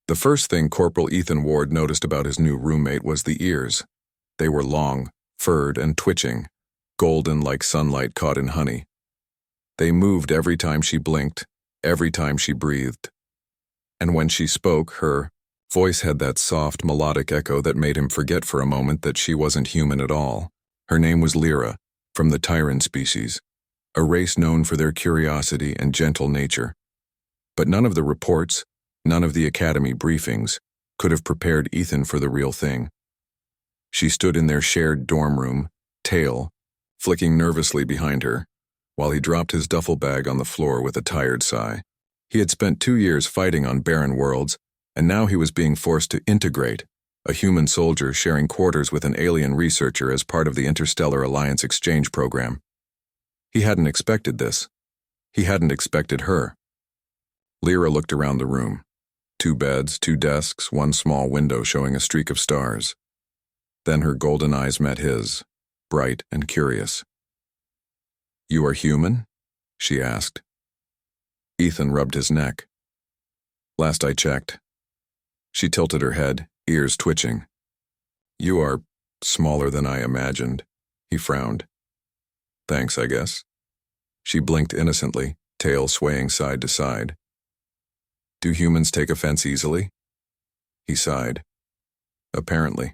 The first thing Corporal Ethan Ward noticed about his new roommate was the ears. They were long, furred, and twitching, golden like sunlight caught in honey. They moved every time she blinked, every time she breathed. And when she spoke, her voice had that soft, melodic echo that made him forget for a moment that she wasn't human at all. Her name was Lyra, from the Tyrant species, a race known for their curiosity and gentle nature. But none of the reports, none of the academy briefings, could have prepared Ethan for the real thing. She stood in their shared dorm room, tail flicking nervously behind her, while he dropped his duffel bag on the floor with a tired sigh. He had spent 2 years fighting on barren worlds, and now he was being forced to integrate, a human soldier sharing quarters with an alien researcher as part of the Interstellar Alliance exchange program. He hadn't expected this. He hadn't expected her. Lyra looked around the room. 2 beds, 2 desks, 1 small window showing a streak of stars. Then her golden eyes met his, bright and curious. "You are human?" she asked. Ethan rubbed his neck. "Last I checked." She tilted her head, ears twitching. "You are smaller than I imagined," he frowned. "Thanks, I guess." She blinked innocently, tail swaying side to side. "Do humans take offense easily?" He sighed. "Apparently."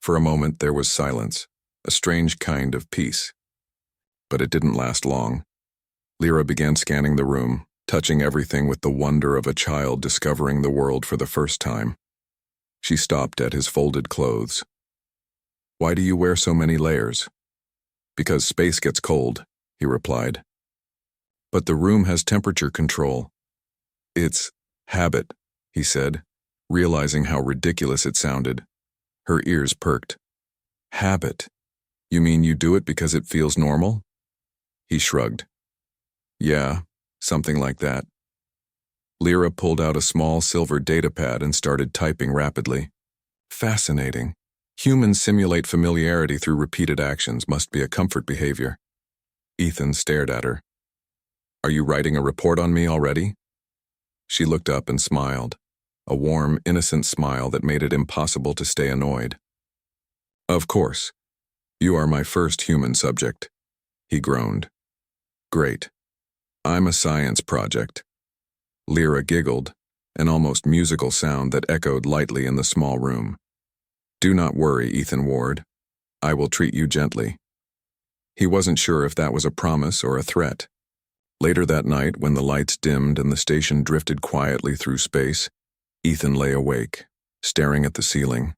For a moment there was silence, a strange kind of peace. But it didn't last long. Lyra began scanning the room, touching everything with the wonder of a child discovering the world for the first time. She stopped at his folded clothes. "Why do you wear so many layers?" "Because space gets cold," he replied. "But the room has temperature control." "It's habit," he said, realizing how ridiculous it sounded. Her ears perked. "Habit? You mean you do it because it feels normal?" He shrugged. "Yeah, something like that." Lyra pulled out a small silver datapad and started typing rapidly. "Fascinating. Humans simulate familiarity through repeated actions must be a comfort behavior." Ethan stared at her. "Are you writing a report on me already?" She looked up and smiled, a warm, innocent smile that made it impossible to stay annoyed. "Of course. You are my first human subject," he groaned. "Great. I'm a science project." Lyra giggled, an almost musical sound that echoed lightly in the small room. "Do not worry, Ethan Ward. I will treat you gently." He wasn't sure if that was a promise or a threat. Later that night, when the lights dimmed and the station drifted quietly through space, Ethan lay awake, staring at the ceiling.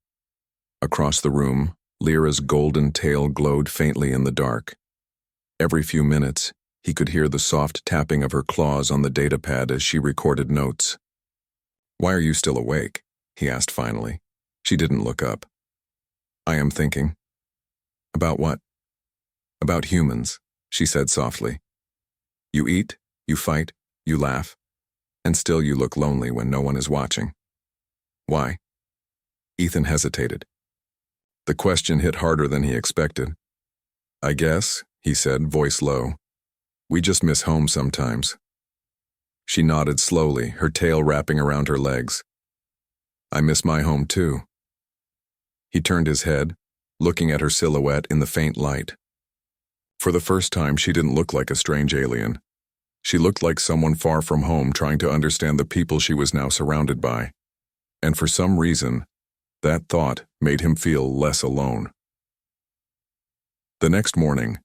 Across the room, Lyra's golden tail glowed faintly in the dark. Every few minutes, he could hear the soft tapping of her claws on the datapad as she recorded notes. "Why are you still awake?" he asked finally. She didn't look up. "I am thinking." "About what?" "About humans," she said softly. "You eat, you fight, you laugh, and still you look lonely when no one is watching. Why?" Ethan hesitated. The question hit harder than he expected. "I guess," he said, voice low, "we just miss home sometimes." She nodded slowly, her tail wrapping around her legs. "I miss my home too." He turned his head, looking at her silhouette in the faint light. For the first time, she didn't look like a strange alien. She looked like someone far from home trying to understand the people she was now surrounded by. And for some reason, that thought made him feel less alone. The next morning,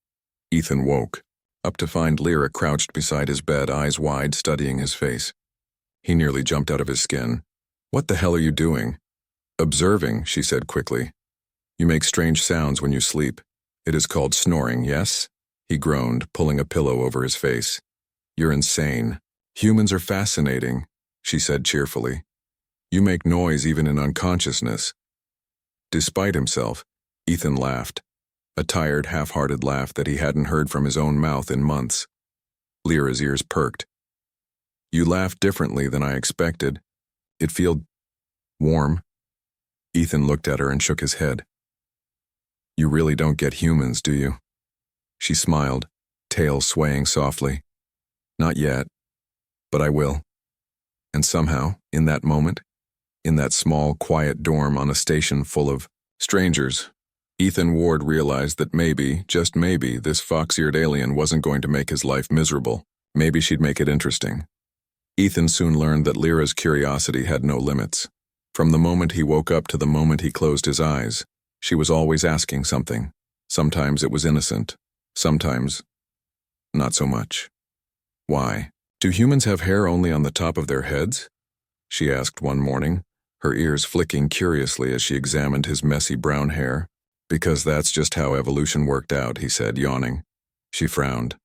Ethan woke, up to find Lyra crouched beside his bed, eyes wide, studying his face. He nearly jumped out of his skin. "What the hell are you doing?" "Observing," she said quickly. "You make strange sounds when you sleep. It is called snoring, yes?" He groaned, pulling a pillow over his face. "You're insane. Humans are fascinating," she said cheerfully. "You make noise even in unconsciousness." Despite himself, Ethan laughed, a tired, half-hearted laugh that he hadn't heard from his own mouth in months. Lyra's ears perked. "You laugh differently than I expected. It feels warm." Ethan looked at her and shook his head. "You really don't get humans, do you?" She smiled, tail swaying softly. "Not yet, but I will." And somehow, in that moment, in that small, quiet dorm on a station full of strangers. Ethan Ward realized that maybe, just maybe, this fox-eared alien wasn't going to make his life miserable. Maybe she'd make it interesting. Ethan soon learned that Lyra's curiosity had no limits. From the moment he woke up to the moment he closed his eyes, she was always asking something. Sometimes it was innocent. Sometimes, not so much. Why? Do humans have hair only on the top of their heads? She asked one morning, her ears flicking curiously as she examined his messy brown hair. Because that's just how evolution worked out, he said, yawning. She frowned.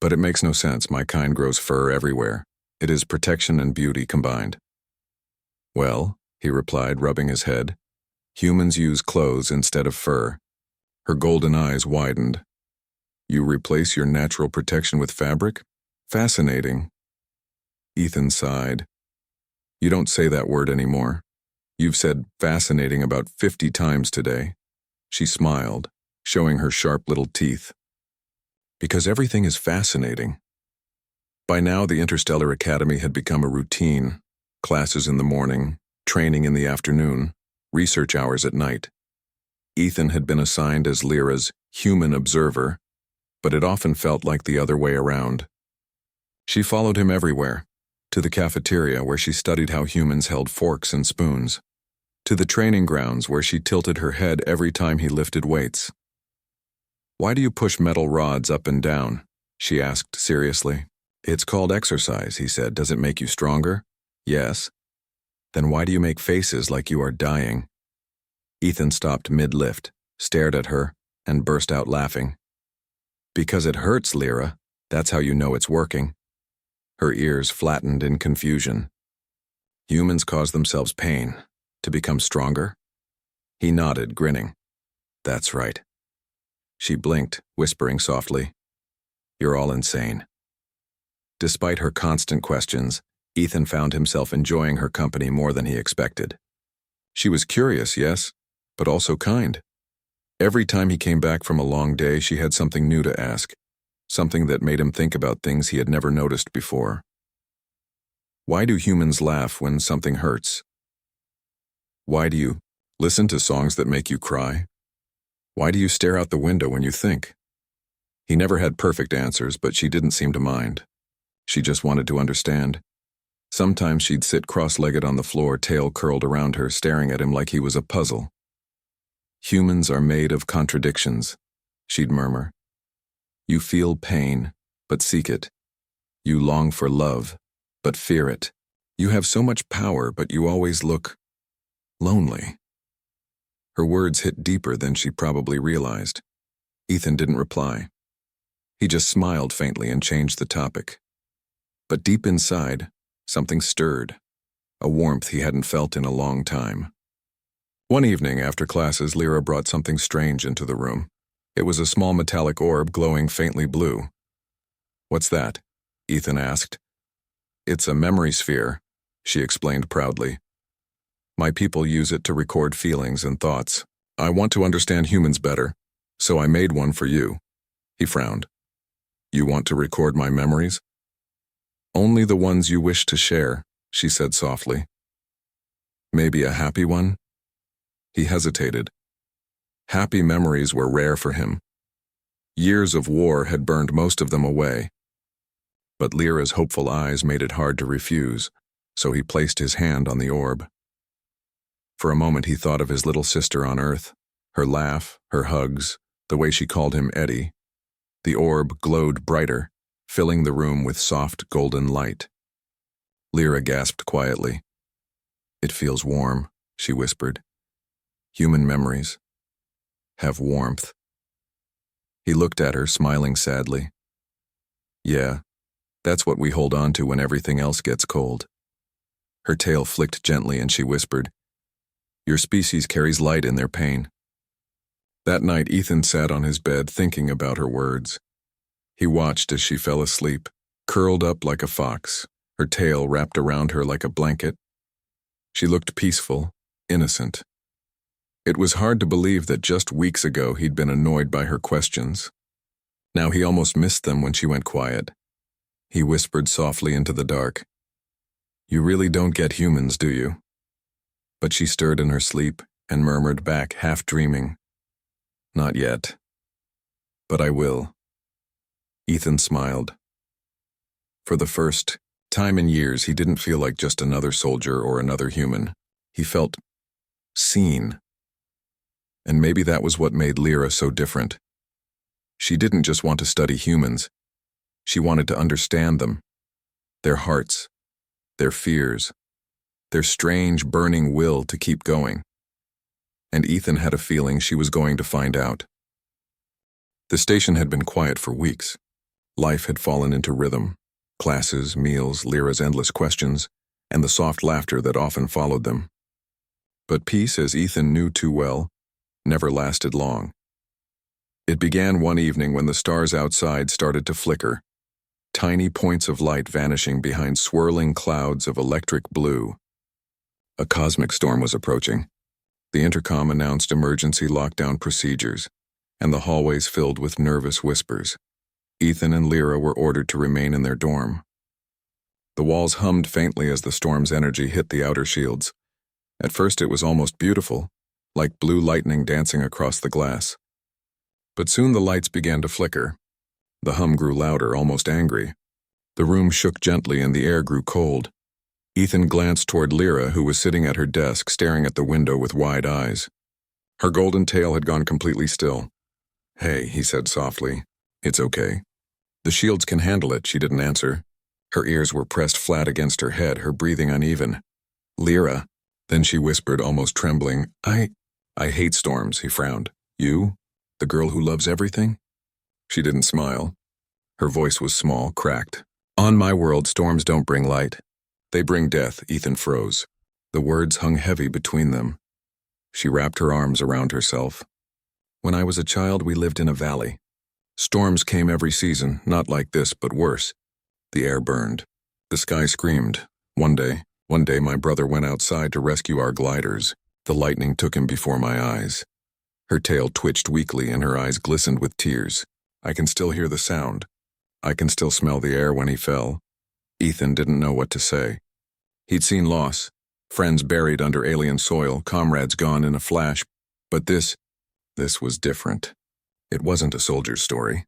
But it makes no sense. My kind grows fur everywhere. It is protection and beauty combined. Well, he replied, rubbing his head, humans use clothes instead of fur. Her golden eyes widened. You replace your natural protection with fabric? Fascinating. Ethan sighed. You don't say that word anymore. You've said fascinating about 50 times today. She smiled, showing her sharp little teeth. Because everything is fascinating. By now, the Interstellar Academy had become a routine. Classes in the morning, training in the afternoon, research hours at night. Ethan had been assigned as Lyra's human observer, but it often felt like the other way around. She followed him everywhere, to the cafeteria where she studied how humans held forks and spoons, to the training grounds where she tilted her head every time he lifted weights. Why do you push metal rods up and down? She asked seriously. It's called exercise, he said. Does it make you stronger? Yes. Then why do you make faces like you are dying? Ethan stopped mid-lift, stared at her, and burst out laughing. Because it hurts, Lyra. That's how you know it's working. Her ears flattened in confusion. Humans cause themselves pain to become stronger? He nodded, grinning. That's right. She blinked, whispering softly. You're all insane. Despite her constant questions, Ethan found himself enjoying her company more than he expected. She was curious, yes, but also kind. Every time he came back from a long day, she had something new to ask, something that made him think about things he had never noticed before. Why do humans laugh when something hurts? Why do you listen to songs that make you cry? Why do you stare out the window when you think? He never had perfect answers, but she didn't seem to mind. She just wanted to understand. Sometimes she'd sit cross-legged on the floor, tail curled around her, staring at him like he was a puzzle. Humans are made of contradictions, she'd murmur. You feel pain, but seek it. You long for love, but fear it. You have so much power, but you always look lonely. Her words hit deeper than she probably realized. Ethan didn't reply. He just smiled faintly and changed the topic. But deep inside, something stirred, a warmth he hadn't felt in a long time. One evening after classes, Lyra brought something strange into the room. It was a small metallic orb glowing faintly blue. What's that? Ethan asked. It's a memory sphere, she explained proudly. My people use it to record feelings and thoughts. I want to understand humans better, so I made one for you. He frowned. You want to record my memories? Only the ones you wish to share, she said softly. Maybe a happy one? He hesitated. Happy memories were rare for him. Years of war had burned most of them away. But Lyra's hopeful eyes made it hard to refuse, so he placed his hand on the orb. For a moment he thought of his little sister on Earth, her laugh, her hugs, the way she called him Eddie. The orb glowed brighter, filling the room with soft golden light. Lyra gasped quietly. It feels warm, she whispered. Human memories have warmth. He looked at her, smiling sadly. Yeah, that's what we hold on to when everything else gets cold. Her tail flicked gently and she whispered, Your species carries light in their pain. That night, Ethan sat on his bed thinking about her words. He watched as she fell asleep, curled up like a fox, her tail wrapped around her like a blanket. She looked peaceful, innocent. It was hard to believe that just weeks ago he'd been annoyed by her questions. Now he almost missed them when she went quiet. He whispered softly into the dark. You really don't get humans, do you? But she stirred in her sleep and murmured back, half dreaming, "Not yet. But I will." Ethan smiled. For the first time in years, he didn't feel like just another soldier or another human. He felt seen. And maybe that was what made Lyra so different. She didn't just want to study humans. She wanted to understand them, their hearts, their fears, their strange, burning will to keep going. And Ethan had a feeling she was going to find out. The station had been quiet for weeks. Life had fallen into rhythm. Classes, meals, Lyra's endless questions, and the soft laughter that often followed them. But peace, as Ethan knew too well, never lasted long. It began one evening when the stars outside started to flicker, tiny points of light vanishing behind swirling clouds of electric blue. A cosmic storm was approaching. The intercom announced emergency lockdown procedures, and the hallways filled with nervous whispers. Ethan and Lyra were ordered to remain in their dorm. The walls hummed faintly as the storm's energy hit the outer shields. At first it was almost beautiful, like blue lightning dancing across the glass. But soon the lights began to flicker. The hum grew louder, almost angry. The room shook gently and the air grew cold. Ethan glanced toward Lyra, who was sitting at her desk, staring at the window with wide eyes. Her golden tail had gone completely still. "Hey," he said softly. "It's okay." "The shields can handle it," she didn't answer. Her ears were pressed flat against her head, her breathing uneven. "Lyra," then she whispered, almost trembling, I hate storms," he frowned. "You? The girl who loves everything?" She didn't smile. Her voice was small, cracked. "On my world, storms don't bring light. They bring death." Ethan froze. The words hung heavy between them. She wrapped her arms around herself. "When I was a child, we lived in a valley. Storms came every season, not like this, but worse. The air burned. The sky screamed. One day my brother went outside to rescue our gliders. The lightning took him before my eyes." Her tail twitched weakly and her eyes glistened with tears. "I can still hear the sound. I can still smell the air when he fell." Ethan didn't know what to say. He'd seen loss, friends buried under alien soil, comrades gone in a flash, but this was different. It wasn't a soldier's story.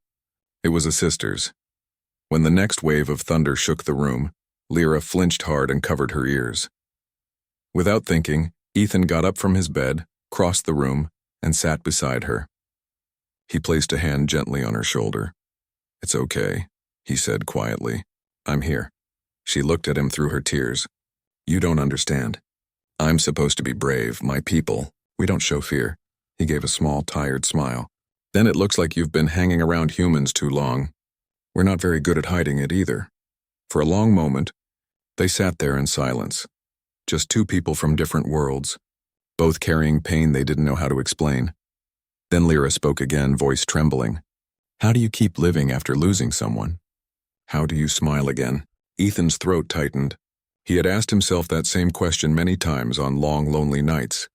It was a sister's. When the next wave of thunder shook the room, Lyra flinched hard and covered her ears. Without thinking, Ethan got up from his bed, crossed the room, and sat beside her. He placed a hand gently on her shoulder. "It's okay," he said quietly. "I'm here." She looked at him through her tears. "You don't understand. I'm supposed to be brave, my people. We don't show fear." He gave a small, tired smile. "Then it looks like you've been hanging around humans too long. We're not very good at hiding it either." For a long moment, they sat there in silence. Just two people from different worlds, both carrying pain they didn't know how to explain. Then Lyra spoke again, voice trembling. "How do you keep living after losing someone? How do you smile again?" Ethan's throat tightened. He had asked himself that same question many times on long, lonely nights.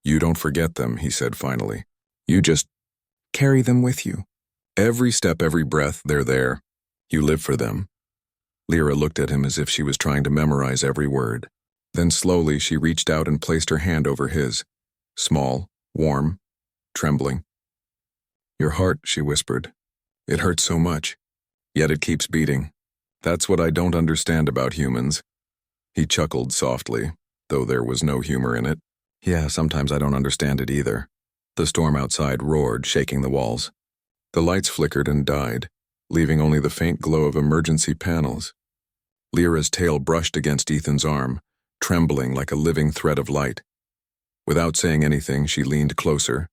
"You don't forget them," he said finally. "You just carry them with you. Every step, every breath, they're there. You live for them." Lyra looked at him as if she was trying to memorize every word. Then slowly she reached out and placed her hand over his. Small, warm, trembling. "Your heart," she whispered. "It hurts so much. Yet it keeps beating. That's what I don't understand about humans." He chuckled softly, though there was no humor in it. "Yeah, sometimes I don't understand it either." The storm outside roared, shaking the walls. The lights flickered and died, leaving only the faint glow of emergency panels. Lyra's tail brushed against Ethan's arm, trembling like a living thread of light. Without saying anything, she leaned closer,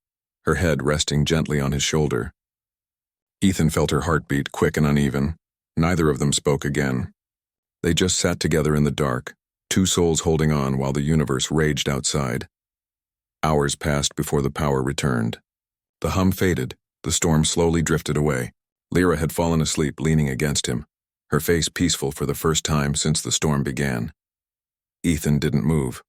her head resting gently on his shoulder. Ethan felt her heartbeat, quick and uneven. Neither of them spoke again. They just sat together in the dark, two souls holding on while the universe raged outside. Hours passed before the power returned. The hum faded, the storm slowly drifted away. Lyra had fallen asleep, leaning against him, her face peaceful for the first time since the storm began. Ethan didn't move.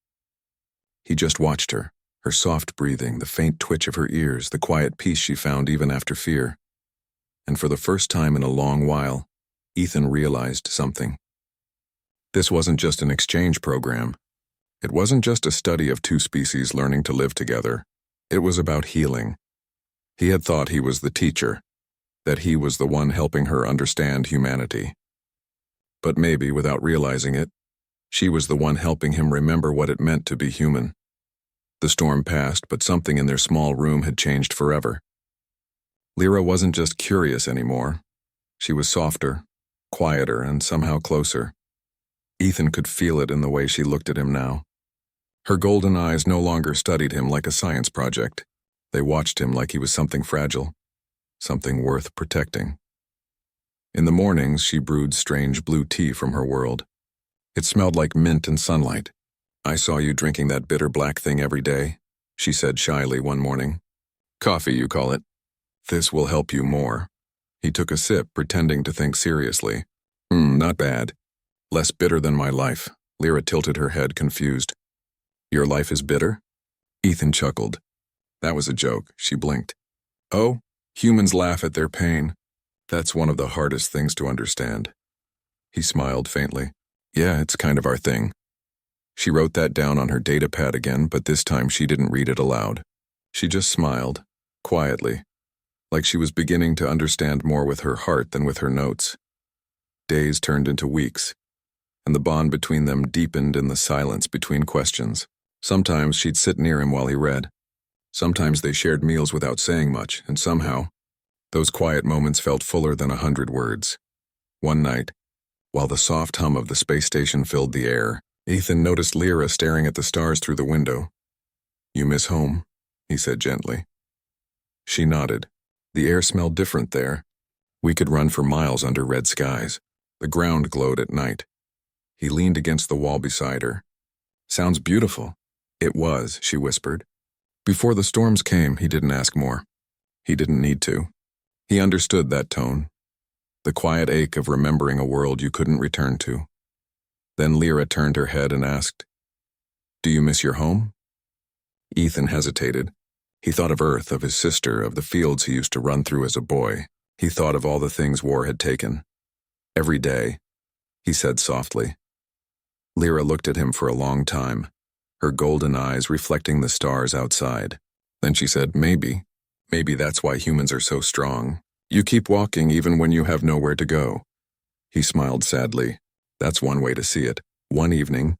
He just watched her, her soft breathing, the faint twitch of her ears, the quiet peace she found even after fear. And for the first time in a long while, Ethan realized something. This wasn't just an exchange program. It wasn't just a study of two species learning to live together. It was about healing. He had thought he was the teacher, that he was the one helping her understand humanity. But maybe, without realizing it, she was the one helping him remember what it meant to be human. The storm passed, but something in their small room had changed forever. Lyra wasn't just curious anymore. She was softer, quieter, and somehow closer. Ethan could feel it in the way she looked at him now. Her golden eyes no longer studied him like a science project. They watched him like he was something fragile, something worth protecting. In the mornings, she brewed strange blue tea from her world. It smelled like mint and sunlight. "I saw you drinking that bitter black thing every day," she said shyly one morning. "Coffee, you call it. This will help you more." He took a sip, pretending to think seriously. Not bad. Less bitter than my life." Lyra tilted her head, confused. "Your life is bitter?" Ethan chuckled. "That was a joke." She blinked. "Oh, humans laugh at their pain. That's one of the hardest things to understand." He smiled faintly. "Yeah, it's kind of our thing." She wrote that down on her data pad again, but this time she didn't read it aloud. She just smiled, quietly, like she was beginning to understand more with her heart than with her notes. Days turned into weeks, and the bond between them deepened in the silence between questions. Sometimes she'd sit near him while he read. Sometimes they shared meals without saying much, and somehow, those quiet moments felt fuller than 100 words. One night, while the soft hum of the space station filled the air, Ethan noticed Lyra staring at the stars through the window. "You miss home?" he said gently. She nodded. The air smelled different there. We could run for miles under red skies. The ground glowed at night. He leaned against the wall beside her. "Sounds beautiful." "It was," she whispered. Before the storms came, he didn't ask more. He didn't need to. He understood that tone, the quiet ache of remembering a world you couldn't return to. Then Lyra turned her head and asked, "Do you miss your home?" Ethan hesitated. He thought of Earth, of his sister, of the fields he used to run through as a boy. He thought of all the things war had taken. "Every day," he said softly. Lyra looked at him for a long time, her golden eyes reflecting the stars outside. Then she said, Maybe that's why humans are so strong. You keep walking even when you have nowhere to go." He smiled sadly. That's one way to see it. One evening,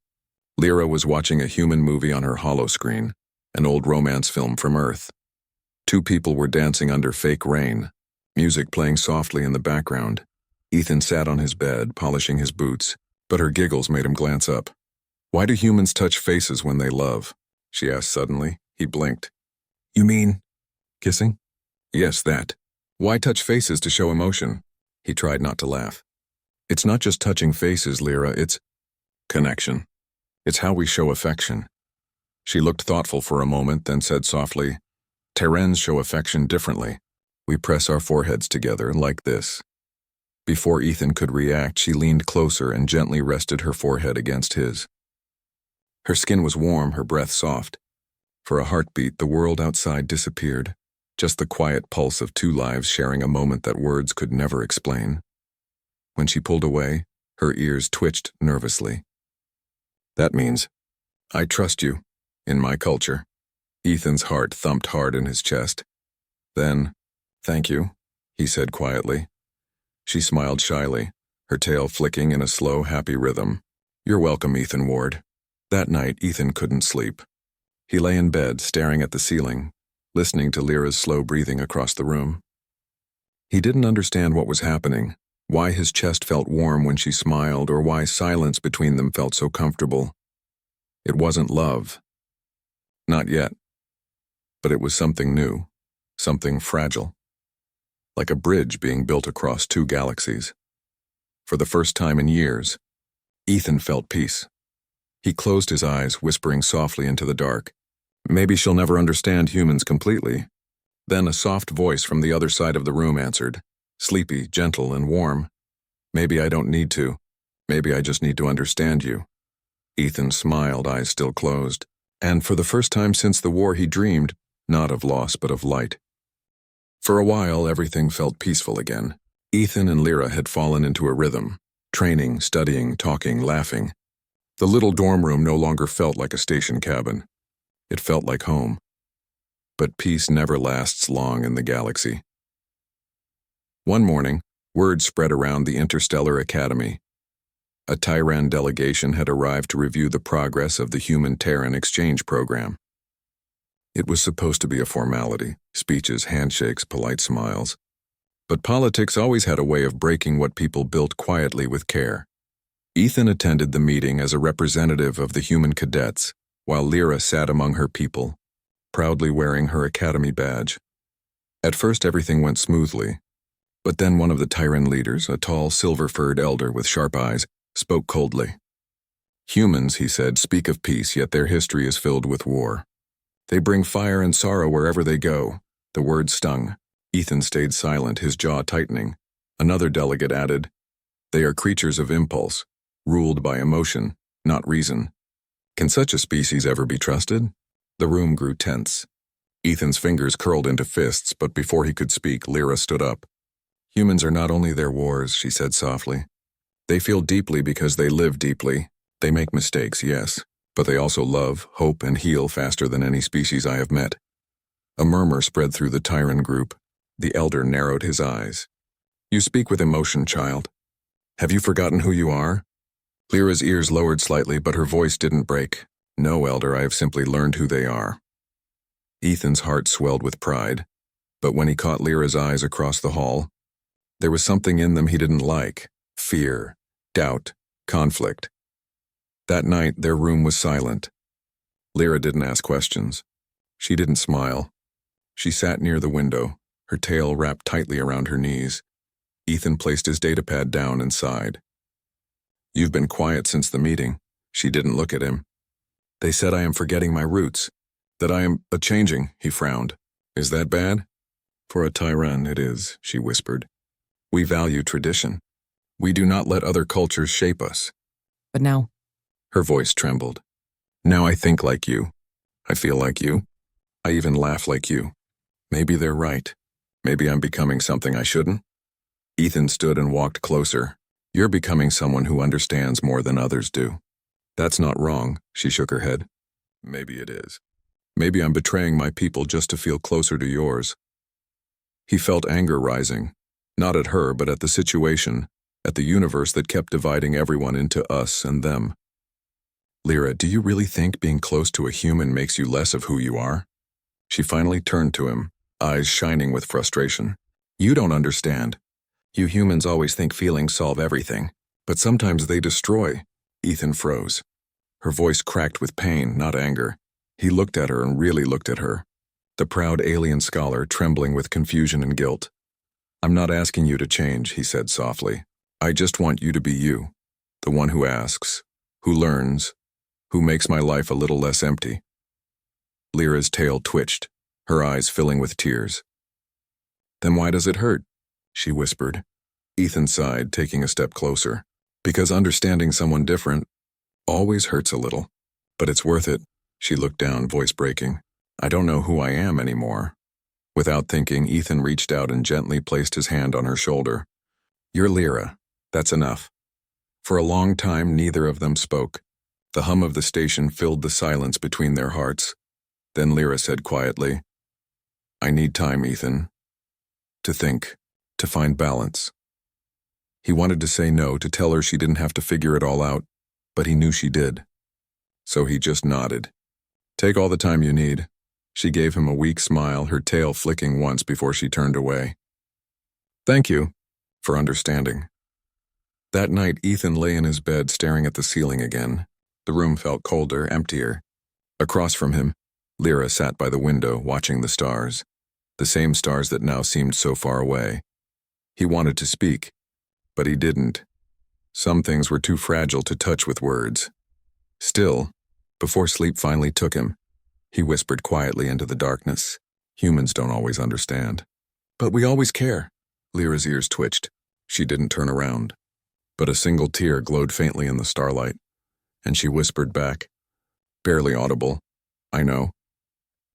Lyra was watching a human movie on her holoscreen, an old romance film from Earth. Two people were dancing under fake rain, music playing softly in the background. Ethan sat on his bed, polishing his boots, but her giggles made him glance up. "Why do humans touch faces when they love?" she asked suddenly. He blinked. "You mean kissing?" "Yes, that. Why touch faces to show emotion?" He tried not to laugh. "It's not just touching faces, Lyra, it's connection. It's how we show affection." She looked thoughtful for a moment, then said softly, "Terrans show affection differently. We press our foreheads together, like this." Before Ethan could react, she leaned closer and gently rested her forehead against his. Her skin was warm, her breath soft. For a heartbeat, the world outside disappeared, just the quiet pulse of two lives sharing a moment that words could never explain. When she pulled away, her ears twitched nervously. "That means, I trust you, in my culture." Ethan's heart thumped hard in his chest. Then, "Thank you," he said quietly. She smiled shyly, her tail flicking in a slow, happy rhythm. "You're welcome, Ethan Ward." That night, Ethan couldn't sleep. He lay in bed, staring at the ceiling, listening to Lyra's slow breathing across the room. He didn't understand what was happening, why his chest felt warm when she smiled, or why silence between them felt so comfortable. It wasn't love. Not yet. But it was something new, something fragile. Like a bridge being built across two galaxies. For the first time in years, Ethan felt peace. He closed his eyes, whispering softly into the dark. "Maybe she'll never understand humans completely." Then a soft voice from the other side of the room answered, sleepy, gentle, and warm. "Maybe I don't need to. Maybe I just need to understand you." Ethan smiled, eyes still closed. And for the first time since the war, he dreamed, not of loss but of light. For a while, everything felt peaceful again. Ethan and Lyra had fallen into a rhythm, training, studying, talking, laughing. The little dorm room no longer felt like a station cabin. It felt like home. But peace never lasts long in the galaxy. One morning, word spread around the Interstellar Academy. A Tyran delegation had arrived to review the progress of the Human-Terran exchange program. It was supposed to be a formality, speeches, handshakes, polite smiles. But politics always had a way of breaking what people built quietly with care. Ethan attended the meeting as a representative of the human cadets, while Lyra sat among her people, proudly wearing her academy badge. At first everything went smoothly, but then one of the Tyran leaders, a tall, silver-furred elder with sharp eyes, spoke coldly. Humans, he said, speak of peace, yet their history is filled with war. They bring fire and sorrow wherever they go. The word stung. Ethan stayed silent, his jaw tightening. Another delegate added, "They are creatures of impulse, ruled by emotion, not reason. Can such a species ever be trusted?" The room grew tense. Ethan's fingers curled into fists, but before he could speak, Lyra stood up. "Humans are not only their wars," she said softly. "They feel deeply because they live deeply. They make mistakes, yes, but they also love, hope, and heal faster than any species I have met." A murmur spread through the Tyran group. The elder narrowed his eyes. "You speak with emotion, child. Have you forgotten who you are?" Lyra's ears lowered slightly, but her voice didn't break. "No, elder, I have simply learned who they are." Ethan's heart swelled with pride, but when he caught Lyra's eyes across the hall, there was something in them he didn't like. Fear, doubt, conflict. That night, their room was silent. Lyra didn't ask questions. She didn't smile. She sat near the window, her tail wrapped tightly around her knees. Ethan placed his datapad down and sighed. "You've been quiet since the meeting." She didn't look at him. "They said I am forgetting my roots, that I am a-changing," he frowned. "Is that bad?" "For a Tyran, it is," she whispered. "We value tradition. We do not let other cultures shape us." "But now—" Her voice trembled. "Now I think like you. I feel like you. I even laugh like you. Maybe they're right. Maybe I'm becoming something I shouldn't." Ethan stood and walked closer. "You're becoming someone who understands more than others do." "That's not wrong," she shook her head. "Maybe it is. Maybe I'm betraying my people just to feel closer to yours." He felt anger rising, not at her, but at the situation, at the universe that kept dividing everyone into us and them. "Lyra, do you really think being close to a human makes you less of who you are?" She finally turned to him, eyes shining with frustration. "You don't understand. You humans always think feelings solve everything, but sometimes they destroy." Ethan froze. Her voice cracked with pain, not anger. He looked at her and really looked at her. The proud alien scholar trembling with confusion and guilt. "I'm not asking you to change," he said softly. "I just want you to be you, the one who asks, who learns, who makes my life a little less empty." Lyra's tail twitched, her eyes filling with tears. "Then why does it hurt?" she whispered. Ethan sighed, taking a step closer. "Because understanding someone different always hurts a little. But it's worth it." She looked down, voice breaking. "I don't know who I am anymore." Without thinking, Ethan reached out and gently placed his hand on her shoulder. "You're Lyra. That's enough." For a long time, neither of them spoke. The hum of the station filled the silence between their hearts. Then Lyra said quietly, "I need time, Ethan. To think, to find balance." He wanted to say no, to tell her she didn't have to figure it all out, but he knew she did. So he just nodded. "Take all the time you need." She gave him a weak smile, her tail flicking once before she turned away. "Thank you for understanding." That night, Ethan lay in his bed staring at the ceiling again. The room felt colder, emptier. Across from him, Lyra sat by the window, watching the stars. The same stars that now seemed so far away. He wanted to speak, but he didn't. Some things were too fragile to touch with words. Still, before sleep finally took him, he whispered quietly into the darkness. "Humans don't always understand." "But we always care." Lyra's ears twitched. She didn't turn around. But a single tear glowed faintly in the starlight, and she whispered back, barely audible, "I know."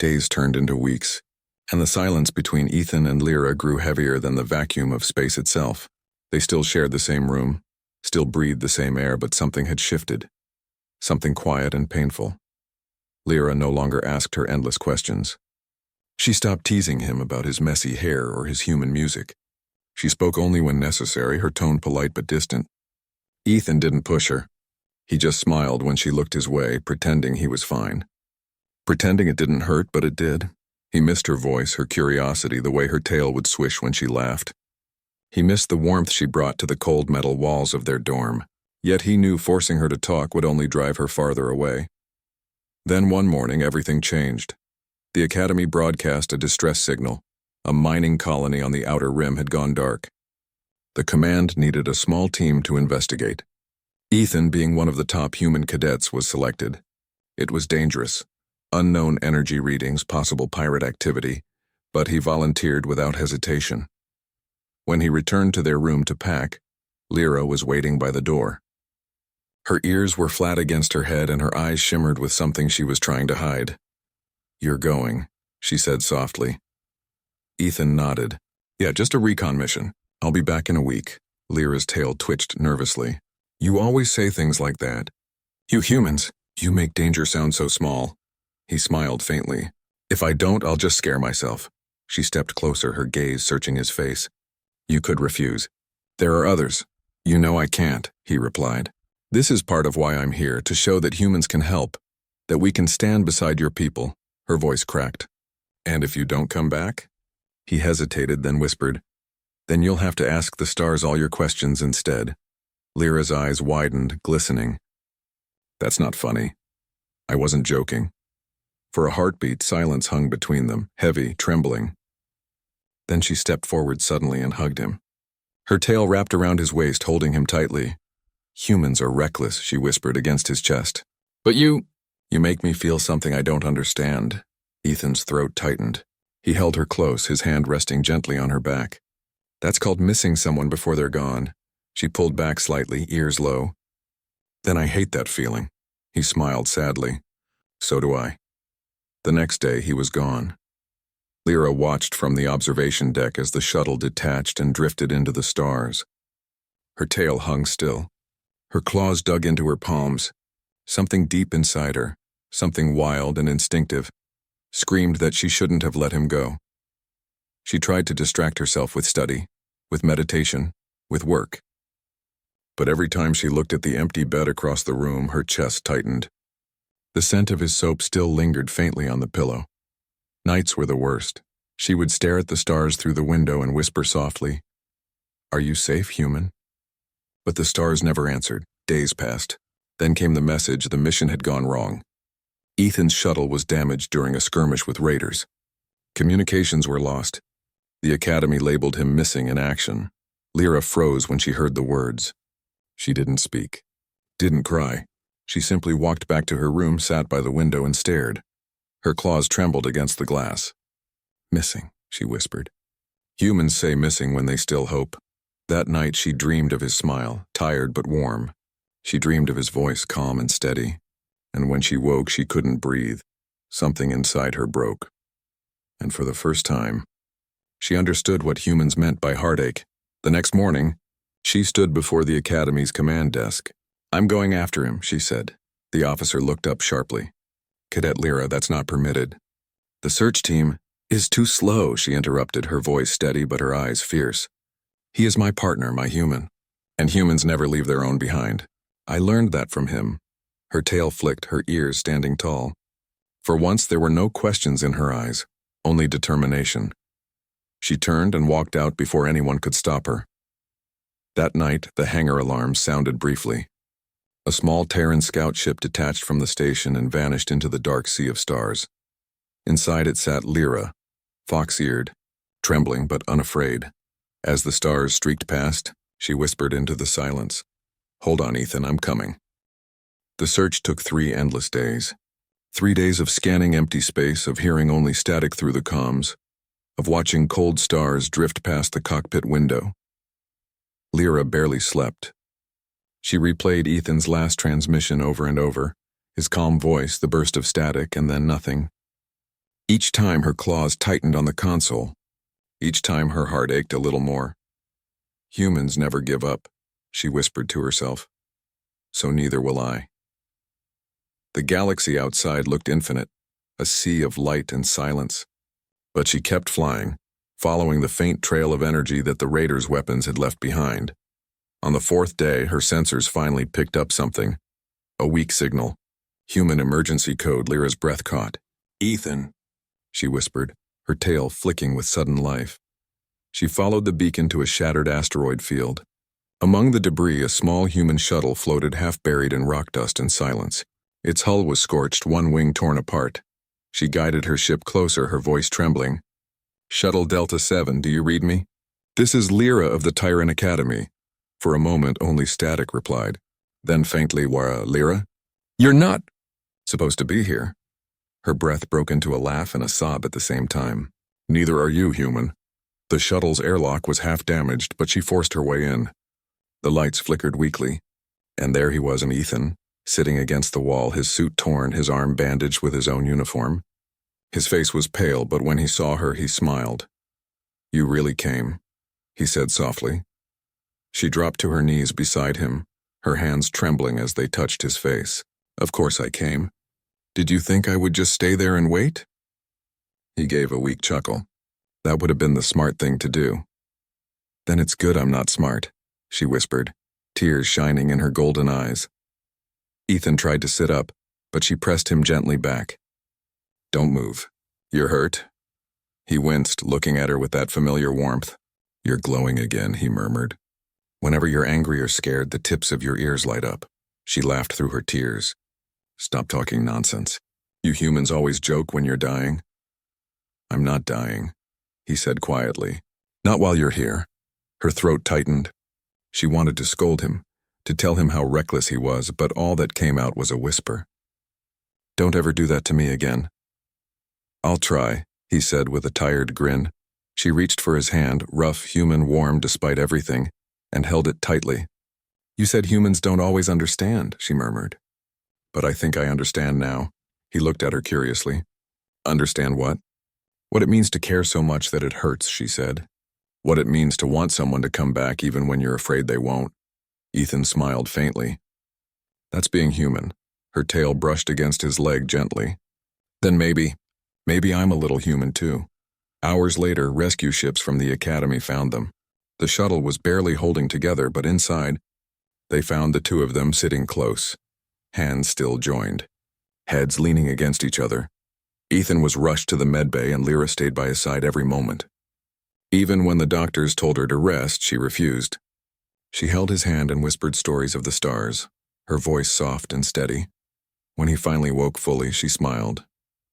Days turned into weeks, and the silence between Ethan and Lyra grew heavier than the vacuum of space itself. They still shared the same room, still breathed the same air, but something had shifted. something quiet and painful. Lyra no longer asked her endless questions. She stopped teasing him about his messy hair or his human music. She spoke only when necessary, her tone polite but distant. Ethan didn't push her. He just smiled when she looked his way, pretending he was fine. Pretending it didn't hurt, but it did. He missed her voice, her curiosity, the way her tail would swish when she laughed. He missed the warmth she brought to the cold metal walls of their dorm. Yet he knew forcing her to talk would only drive her farther away. Then one morning, everything changed. The academy broadcast a distress signal. A mining colony on the outer rim had gone dark. The command needed a small team to investigate. Ethan, being one of the top human cadets, was selected. It was dangerous. Unknown energy readings, possible pirate activity, but he volunteered without hesitation. When he returned to their room to pack, Lyra was waiting by the door. Her ears were flat against her head and her eyes shimmered with something she was trying to hide. "You're going," she said softly. Ethan nodded. "Yeah, just a recon mission. I'll be back in a week." Lyra's tail twitched nervously. "You always say things like that. You humans, you make danger sound so small." He smiled faintly. "If I don't, I'll just scare myself." She stepped closer, her gaze searching his face. "You could refuse. There are others." "You know I can't," he replied. "This is part of why I'm here, to show that humans can help, that we can stand beside your people." Her voice cracked. "And if you don't come back?" He hesitated, then whispered, "Then you'll have to ask the stars all your questions instead." Lyra's eyes widened, glistening. "That's not funny." "I wasn't joking." For a heartbeat, silence hung between them, heavy, trembling. Then she stepped forward suddenly and hugged him. Her tail wrapped around his waist, holding him tightly. "Humans are reckless," she whispered against his chest. "But you make me feel something I don't understand." Ethan's throat tightened. He held her close, his hand resting gently on her back. "That's called missing someone before they're gone." She pulled back slightly, ears low. "Then I hate that feeling." He smiled sadly. "So do I." The next day, he was gone. Lyra watched from the observation deck as the shuttle detached and drifted into the stars. Her tail hung still. Her claws dug into her palms. Something deep inside her, something wild and instinctive, screamed that she shouldn't have let him go. She tried to distract herself with study, with meditation, with work. But every time she looked at the empty bed across the room, her chest tightened. The scent of his soap still lingered faintly on the pillow. Nights were the worst. She would stare at the stars through the window and whisper softly, "Are you safe, human?" But the stars never answered. Days passed. Then came the message the mission had gone wrong. Ethan's shuttle was damaged during a skirmish with raiders. Communications were lost. The academy labeled him missing in action. Lyra froze when she heard the words. She didn't speak, didn't cry. She simply walked back to her room, sat by the window, and stared. Her claws trembled against the glass. "Missing," she whispered. Humans say missing when they still hope. That night she dreamed of his smile, tired but warm. She dreamed of his voice, calm and steady. And when she woke, she couldn't breathe. Something inside her broke. And for the first time, she understood what humans meant by heartache. The next morning, she stood before the academy's command desk. "I'm going after him," she said. The officer looked up sharply. "Cadet Lyra, that's not permitted." "The search team is too slow," she interrupted, her voice steady but her eyes fierce. "He is my partner, my human. And humans never leave their own behind. I learned that from him." Her tail flicked, her ears standing tall. For once there were no questions in her eyes, only determination. She turned and walked out before anyone could stop her. That night, the hangar alarm sounded briefly. A small Terran scout ship detached from the station and vanished into the dark sea of stars. Inside it sat Lyra, fox-eared, trembling but unafraid. As the stars streaked past, she whispered into the silence, "Hold on, Ethan, I'm coming." The search took 3 endless days. 3 days of scanning empty space, of hearing only static through the comms, of watching cold stars drift past the cockpit window. Lyra barely slept. She replayed Ethan's last transmission over and over, his calm voice, the burst of static, and then nothing. Each time her claws tightened on the console. Each time her heart ached a little more. "Humans never give up," she whispered to herself. "So neither will I." The galaxy outside looked infinite, a sea of light and silence. But she kept flying, following the faint trail of energy that the raiders' weapons had left behind. On the fourth day, her sensors finally picked up something. A weak signal. Human emergency code Lyra's breath caught. "Ethan," she whispered, her tail flicking with sudden life. She followed the beacon to a shattered asteroid field. Among the debris, a small human shuttle floated half-buried in rock dust and silence. Its hull was scorched, one wing torn apart. She guided her ship closer, her voice trembling. "Shuttle Delta 7, do you read me? This is Lyra of the Tyrant Academy." For a moment, only static replied. Then faintly, "Lyra? You're not supposed to be here." Her breath broke into a laugh and a sob at the same time. "Neither are you, human." The shuttle's airlock was half damaged, but she forced her way in. The lights flickered weakly, and there he was in Ethan, sitting against the wall, his suit torn, his arm bandaged with his own uniform. His face was pale, but when he saw her, he smiled. "You really came," he said softly. She dropped to her knees beside him, her hands trembling as they touched his face. "Of course I came. Did you think I would just stay there and wait?" He gave a weak chuckle. "That would have been the smart thing to do." "Then it's good I'm not smart," she whispered, tears shining in her golden eyes. Ethan tried to sit up, but she pressed him gently back. "Don't move. You're hurt?" He winced, looking at her with that familiar warmth. "You're glowing again," he murmured. "Whenever you're angry or scared, the tips of your ears light up." She laughed through her tears. "Stop talking nonsense. You humans always joke when you're dying." "I'm not dying," he said quietly. "Not while you're here." Her throat tightened. She wanted to scold him, to tell him how reckless he was, but all that came out was a whisper. "Don't ever do that to me again." "I'll try," he said with a tired grin. She reached for his hand, rough, human, warm despite everything, and held it tightly. "You said humans don't always understand," she murmured. "But I think I understand now." He looked at her curiously. "Understand what?" "What it means to care so much that it hurts," she said. "What it means to want someone to come back even when you're afraid they won't." Ethan smiled faintly. "That's being human." Her tail brushed against his leg gently. "Then maybe I'm a little human too." Hours later, rescue ships from the academy found them. The shuttle was barely holding together, but inside, they found the two of them sitting close, hands still joined, heads leaning against each other. Ethan was rushed to the medbay and Lyra stayed by his side every moment. Even when the doctors told her to rest, she refused. She held his hand and whispered stories of the stars, her voice soft and steady. When he finally woke fully, she smiled,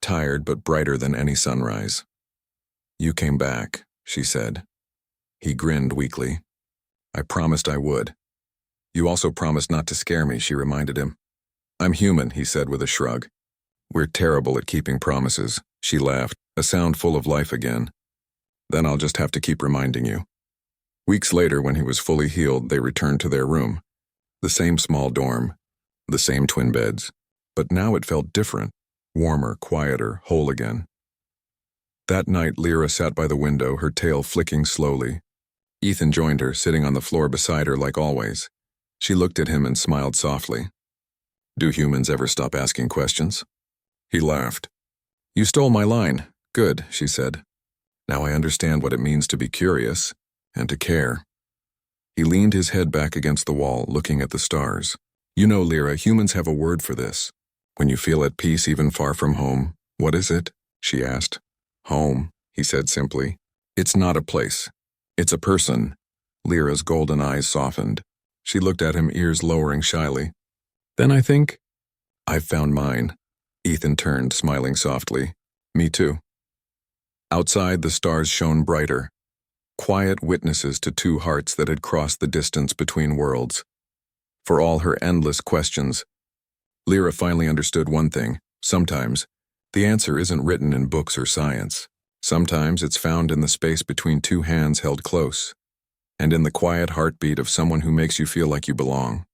tired but brighter than any sunrise. "You came back," she said. He grinned weakly. "I promised I would." "You also promised not to scare me," she reminded him. "I'm human," he said with a shrug. "We're terrible at keeping promises," she laughed, a sound full of life again. "Then I'll just have to keep reminding you." Weeks later, when he was fully healed, they returned to their room. The same small dorm, the same twin beds, but now it felt different, warmer, quieter, whole again. That night, Lyra sat by the window, her tail flicking slowly. Ethan joined her, sitting on the floor beside her like always. She looked at him and smiled softly. "Do humans ever stop asking questions?" He laughed. "You stole my line. Good," she said. "Now I understand what it means to be curious and to care." He leaned his head back against the wall, looking at the stars. "You know, Lyra, humans have a word for this. When you feel at peace even far from home, what is it?" she asked. "Home," he said simply. "It's not a place. It's a person." Lyra's golden eyes softened. She looked at him, ears lowering shyly. "Then I think I've found mine." Ethan turned, smiling softly. "Me too." Outside, the stars shone brighter, quiet witnesses to two hearts that had crossed the distance between worlds. For all her endless questions, Lyra finally understood one thing. Sometimes, the answer isn't written in books or science. Sometimes it's found in the space between two hands held close, and in the quiet heartbeat of someone who makes you feel like you belong.